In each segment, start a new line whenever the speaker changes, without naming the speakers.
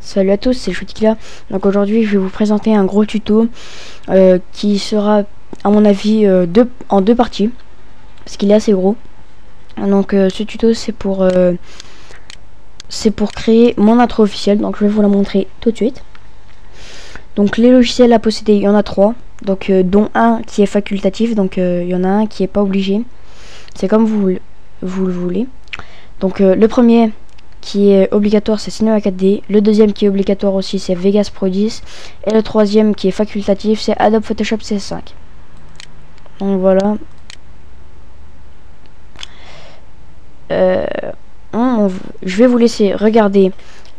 Salut à tous, c'est Shootikila. Donc aujourd'hui je vais vous présenter un gros tuto qui sera à mon avis en deux parties parce qu'il est assez gros. Donc ce tuto c'est pour créer mon intro officielle. Donc je vais vous la montrer tout de suite. Donc les logiciels à posséder, il y en a 3, donc dont un qui est facultatif, donc il y en a un qui est pas obligé, c'est comme vous le voulez. Donc le premier qui est obligatoire, c'est Cinema 4D. Le deuxième qui est obligatoire aussi, c'est Vegas Pro 10. Et le troisième qui est facultatif, c'est Adobe Photoshop CS5. Donc voilà. Je vais vous laisser regarder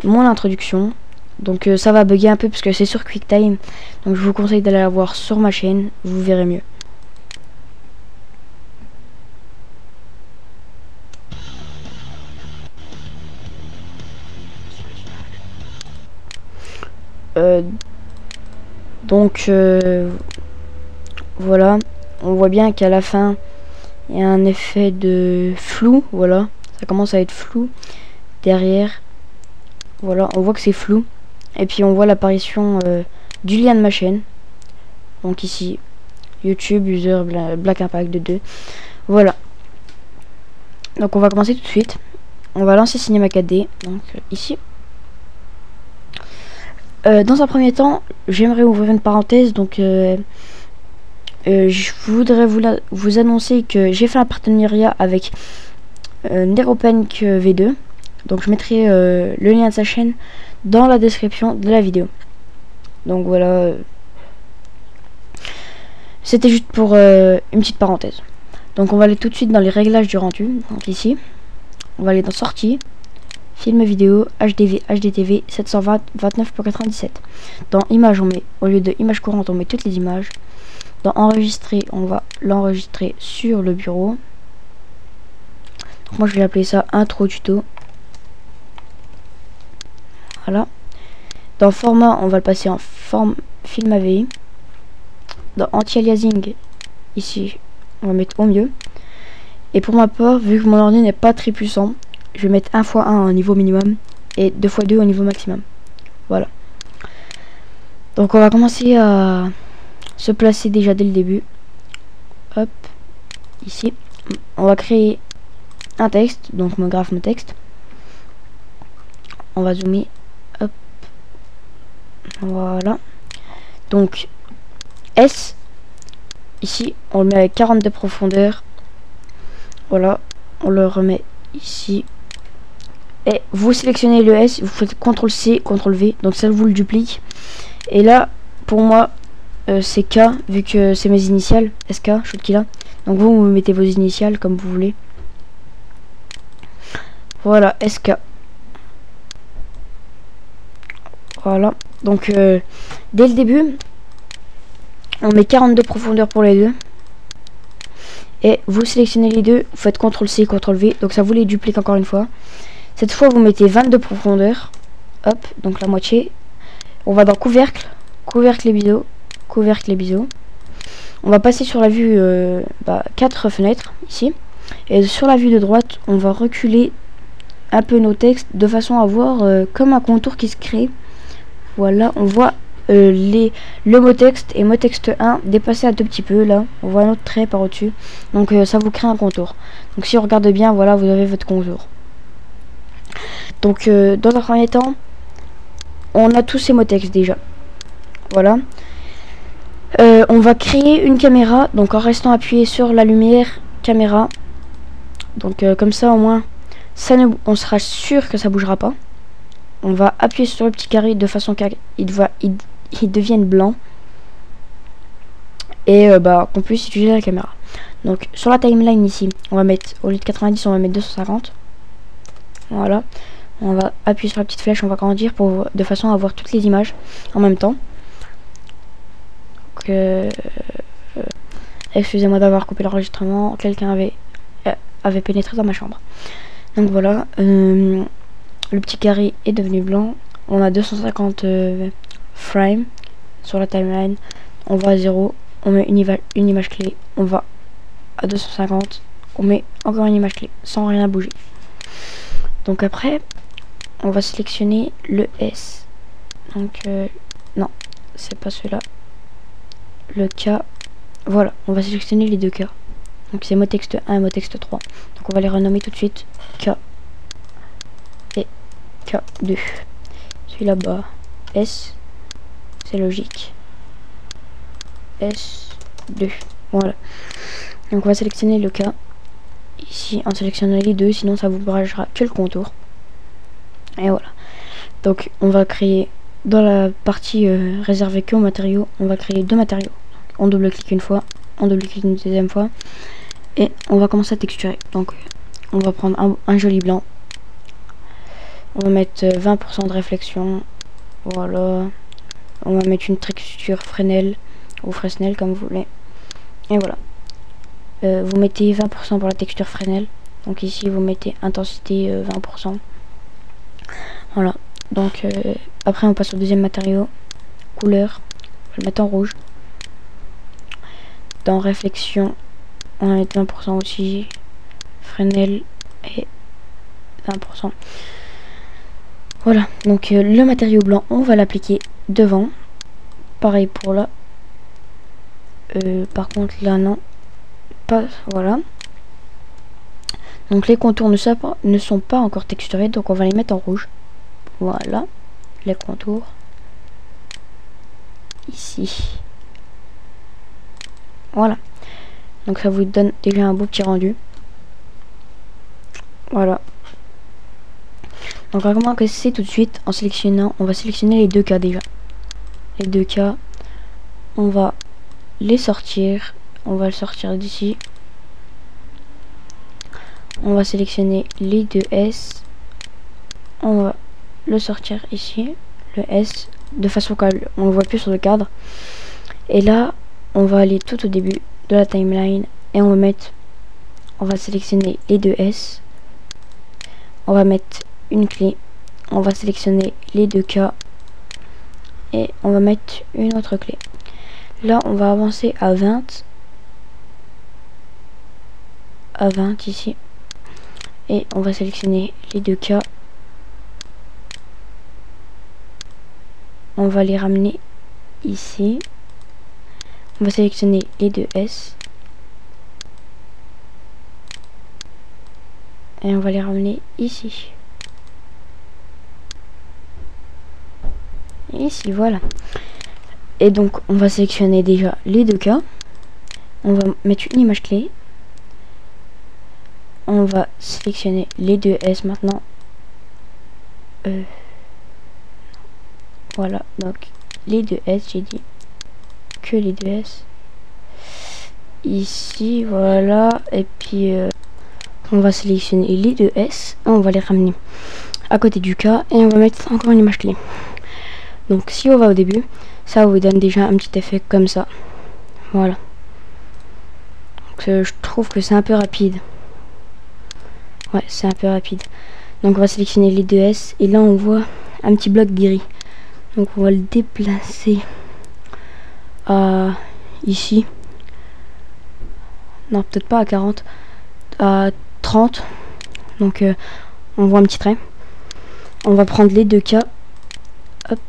mon introduction. Donc ça va bugger un peu parce que c'est sur QuickTime. Donc je vous conseille d'aller la voir sur ma chaîne, vous verrez mieux. Voilà, on voit bien qu'à la fin il y a un effet de flou. Voilà, ça commence à être flou derrière. Voilà, on voit que c'est flou. Et puis on voit l'apparition du lien de ma chaîne. Donc ici, YouTube, user Black Impact de 2. Voilà. Donc on va commencer tout de suite. On va lancer Cinema 4D. Donc ici. Dans un premier temps, j'aimerais ouvrir une parenthèse. Donc je voudrais vous annoncer que j'ai fait un partenariat avec Neropenk V2. Donc je mettrai le lien de sa chaîne dans la description de la vidéo. Donc voilà, c'était juste pour une petite parenthèse. Donc on va aller tout de suite dans les réglages du rendu. Donc ici, on va aller dans sortie, film vidéo, HDV, HDTV, 720, 29.97. Dans image, on met, au lieu de image courante, on met toutes les images. Dans enregistrer, on va l'enregistrer sur le bureau. Donc moi je vais appeler ça intro tuto. Voilà. Dans format, on va le passer en forme film AVI. Dans anti-aliasing, ici, on va mettre au mieux. Et pour ma part, vu que mon ordi n'est pas très puissant, je vais mettre 1x1 au niveau minimum et 2x2 au niveau maximum. Voilà. Donc on va commencer à se placer déjà dès le début. Hop, ici. On va créer un texte, donc mon graphe, mon texte. On va zoomer. Hop. Voilà. Donc S, ici, on le met avec 40 de profondeur. Voilà, on le remet ici. Et vous sélectionnez le S, vous faites CTRL-C, CTRL-V, donc ça vous le duplique. Et là, pour moi, c'est K, vu que c'est mes initiales, SK, Shootikila. Donc vous mettez vos initiales comme vous voulez. Voilà, SK. Voilà, donc dès le début, on met 40 de profondeur pour les deux. Et vous sélectionnez les deux, vous faites CTRL-C, CTRL-V, donc ça vous les duplique encore une fois. Cette fois, vous mettez 20 de profondeur. Hop, donc la moitié. On va dans couvercle, couvercle et biseau, couvercle et biseau. On va passer sur la vue 4 fenêtres, ici. Et sur la vue de droite, on va reculer un peu nos textes de façon à voir comme un contour qui se crée. Voilà, on voit le mot texte et mot texte 1 dépasser un tout petit peu. Là, on voit un autre trait par au-dessus. Donc ça vous crée un contour. Donc si on regarde bien, voilà, vous avez votre contour. Donc dans un premier temps, on a tous ces mots textes déjà. Voilà. On va créer une caméra, donc en restant appuyé sur la lumière caméra. Donc comme ça au moins, on sera sûr que ça bougera pas. On va appuyer sur le petit carré de façon qu'il devienne blanc. Et qu'on puisse utiliser la caméra. Donc sur la timeline ici, on va mettre, au lieu de 90, on va mettre 250. Voilà. On va appuyer sur la petite flèche, on va grandir de façon à avoir toutes les images en même temps. Excusez-moi d'avoir coupé l'enregistrement, quelqu'un avait pénétré dans ma chambre. Donc voilà, le petit carré est devenu blanc. On a 250 frames sur la timeline. On va à 0, on met une image clé. On va à 250, on met encore une image clé sans rien bouger. Donc après, on va sélectionner le S. Donc non, c'est pas celui-là. Le cas, voilà, on va sélectionner les deux cas. Donc c'est mot texte 1 et mot texte 3. Donc on va les renommer tout de suite K et K2. Celui là-bas, S, c'est logique. S2, voilà. Donc on va sélectionner le cas ici en sélectionnant les deux, sinon ça vous barragera que le contour. Et voilà. Donc on va créer dans la partie réservée que aux matériaux, on va créer deux matériaux. On double-clique une fois, on double-clique une deuxième fois et on va commencer à texturer. Donc on va prendre un joli blanc. On va mettre 20% de réflexion. Voilà. On va mettre une texture Fresnel ou Fresnel comme vous voulez. Et voilà. Vous mettez 20% pour la texture Fresnel. Donc ici vous mettez intensité 20%. Voilà. Donc après on passe au deuxième matériau. Couleur. On va le mettre en rouge. Dans réflexion, on va mettre 20% aussi. Fresnel et 20%. Voilà. Donc le matériau blanc, on va l'appliquer devant. Pareil pour là. Par contre là non. Pas, voilà. Donc les contours ne sont pas encore texturés, donc on va les mettre en rouge. Voilà, les contours. Ici. Voilà. Donc ça vous donne déjà un beau petit rendu. Voilà. Donc on va commencer tout de suite en sélectionnant. On va sélectionner les deux cas déjà. Les deux cas. On va les sortir. On va le sortir d'ici. On va sélectionner les deux S. On va le sortir ici. Le S. De façon qu'on ne le voit plus sur le cadre. Et là, on va aller tout au début de la timeline. Et on va sélectionner les deux S. On va mettre une clé. On va sélectionner les deux cas. Et on va mettre une autre clé. Là, on va avancer à 20. À 20 ici. Et on va sélectionner les deux cas. On va les ramener ici. On va sélectionner les deux S. Et on va les ramener ici. Ici, voilà. Et donc, on va sélectionner déjà les deux cas. On va mettre une image clé. On va sélectionner les deux S maintenant. Voilà, donc les deux S, j'ai dit que les deux S. Ici, voilà. Et puis, on va sélectionner les deux S. Et on va les ramener à côté du cas. Et on va mettre encore une image clé. Donc, si on va au début, ça vous donne déjà un petit effet comme ça. Voilà. Donc, je trouve que c'est un peu rapide. Ouais, c'est un peu rapide. Donc on va sélectionner les deux S. Et là on voit un petit bloc gris. Donc on va le déplacer à ici. Non, peut-être pas à 40. À 30. Donc on voit un petit trait. On va prendre les deux cas. Hop.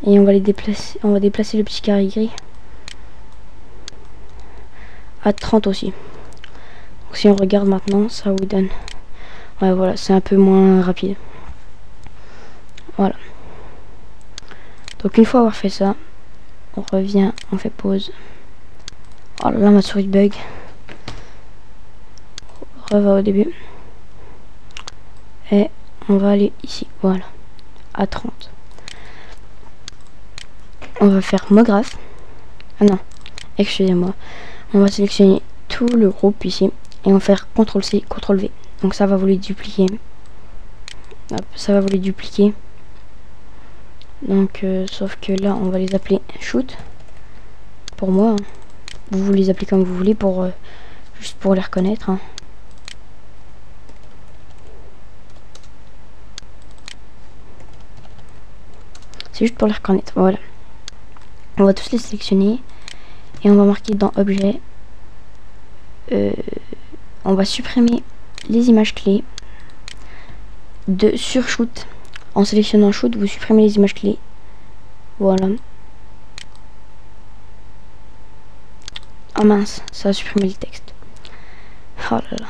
Et on va les déplacer. On va déplacer le petit carré gris à 30 aussi. Donc, si on regarde maintenant, ça vous donne. Ouais, voilà, c'est un peu moins rapide. Voilà. Donc une fois avoir fait ça, on revient, on fait pause. Oh là, ma souris bug. On va au début. Et on va aller ici, voilà, à 30. On va faire mot graphe. Ah non, excusez-moi. On va sélectionner tout le groupe ici. Et on va faire CTRL-C, CTRL-V. Donc ça va vous les dupliquer. Hop, ça va vous les dupliquer. Donc sauf que là on va les appeler shoot. Pour moi, hein. Vous les appelez comme vous voulez pour juste pour les reconnaître. Hein. C'est juste pour les reconnaître. Voilà. On va tous les sélectionner et on va marquer dans objet. On va supprimer les images clés sur shoot. En sélectionnant shoot, vous supprimez les images clés Voilà. Ah mince, ça a supprimé le texte. Oh là là.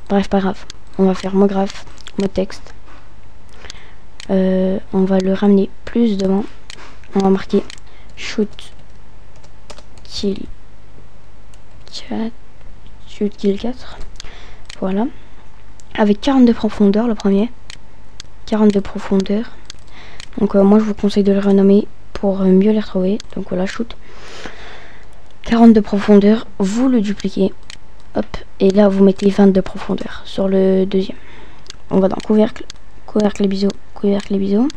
Bref, pas grave. On va faire mot graphe, mot texte. On va le ramener plus devant. On va marquer shoot kill 4. Shoot kill 4. Voilà. Avec 40 de profondeur le premier. 40 de profondeur. Donc moi je vous conseille de le renommer pour mieux les retrouver. Donc voilà, shoot 40 de profondeur. Vous le dupliquez. Hop. Et là vous mettez 20 de profondeur sur le deuxième. On va dans couvercle. Couvercle les biseaux. Couvercle les biseaux.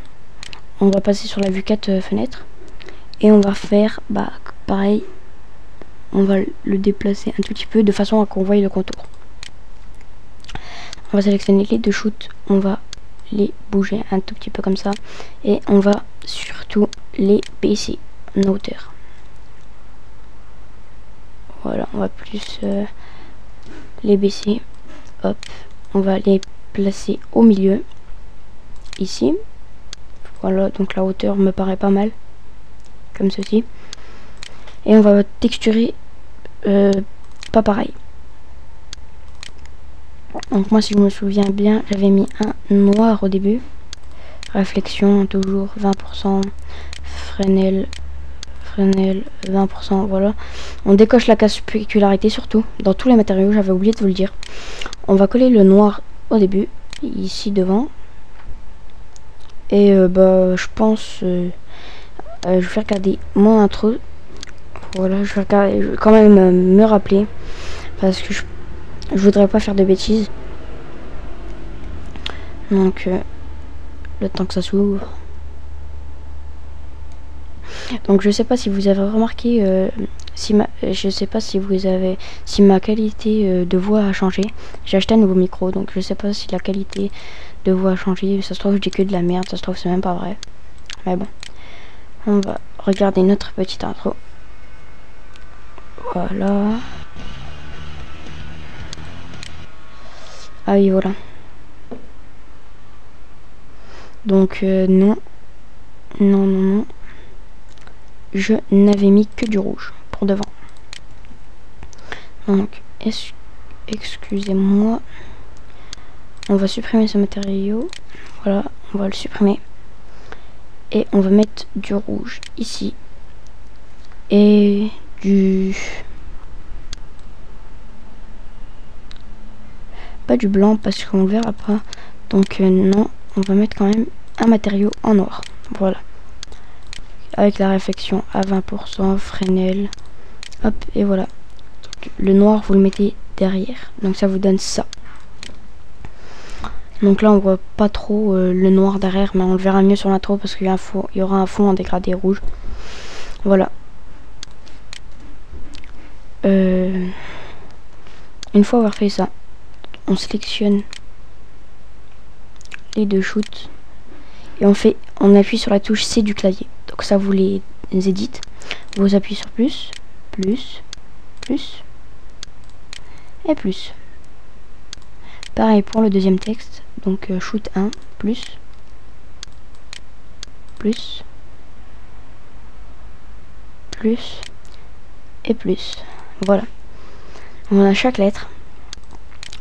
On va passer sur la vue 4 fenêtres. Et on va faire pareil. On va le déplacer un tout petit peu de façon à qu'on voie le contour. On va sélectionner les deux shoots. On va les bouger un tout petit peu comme ça. Et on va surtout les baisser en hauteur. Voilà, on va plus les baisser. Hop, on va les placer au milieu. Ici. Voilà, donc la hauteur me paraît pas mal. Comme ceci. Et on va texturer pas pareil. Donc moi si je me souviens bien, j'avais mis un noir au début. Réflexion toujours 20%. Fresnel 20%. Voilà. On décoche la case spécularité surtout. Dans tous les matériaux, j'avais oublié de vous le dire. On va coller le noir au début. Ici devant. Et je pense... je vais faire regarder mon intro. Voilà, je vais quand même me rappeler. Parce que je voudrais pas faire de bêtises. Donc, le temps que ça s'ouvre. Donc, je sais pas si vous avez remarqué, je sais pas si ma qualité de voix a changé. J'ai acheté un nouveau micro, donc je sais pas si la qualité de voix a changé. Ça se trouve, je dis que de la merde. Ça se trouve, c'est même pas vrai. Mais bon, on va regarder notre petite intro. Voilà. Ah oui, voilà. Donc, non. Je n'avais mis que du rouge pour devant. Donc, excusez-moi. On va supprimer ce matériau. Voilà, on va le supprimer. Et on va mettre du rouge ici. Et pas du blanc parce qu'on le verra pas. Donc non, on va mettre quand même un matériau en noir. Voilà. Avec la réflexion à 20%, Fresnel. Hop, et voilà. Donc, le noir, vous le mettez derrière. Donc ça vous donne ça. Donc là, on voit pas trop le noir derrière, mais on le verra mieux sur l'intro parce qu'il y aura un fond en dégradé rouge. Voilà. Une fois avoir fait ça, on sélectionne les deux shoots et on appuie sur la touche C du clavier. Donc ça vous les édite. Vous appuyez sur plus et plus. Pareil pour le deuxième texte. Donc shoot 1 plus et plus. Voilà. On a chaque lettre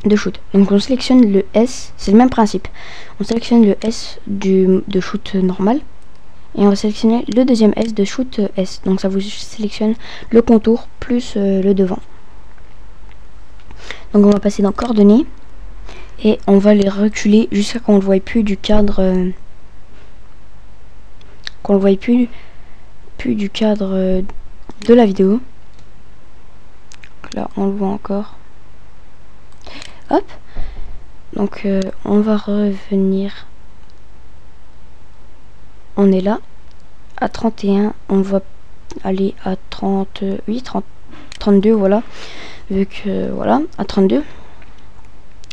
de shoot. Donc on sélectionne le S, c'est le même principe. On sélectionne le S de shoot normal et on va sélectionner le deuxième S de shoot S. Donc ça vous sélectionne le contour plus le devant. Donc on va passer dans coordonnées et on va les reculer jusqu'à qu'on ne voit plus du cadre, du cadre de la vidéo. Là on le voit encore. Hop, donc on va revenir, on est là à 31, on va aller à 38, 32, voilà, vu que voilà, à 32, et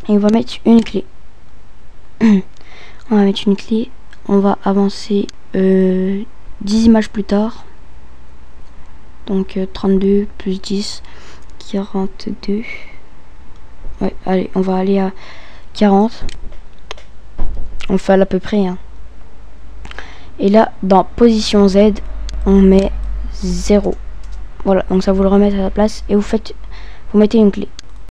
on va mettre une clé. On va mettre une clé, on va avancer 10 images plus tard, donc 32 plus 10, 42. Ouais, allez, on va aller à 40. On fait à peu près. Hein. Et là, dans position Z, on met 0. Voilà, donc ça vous le remet à la place et vous mettez une clé.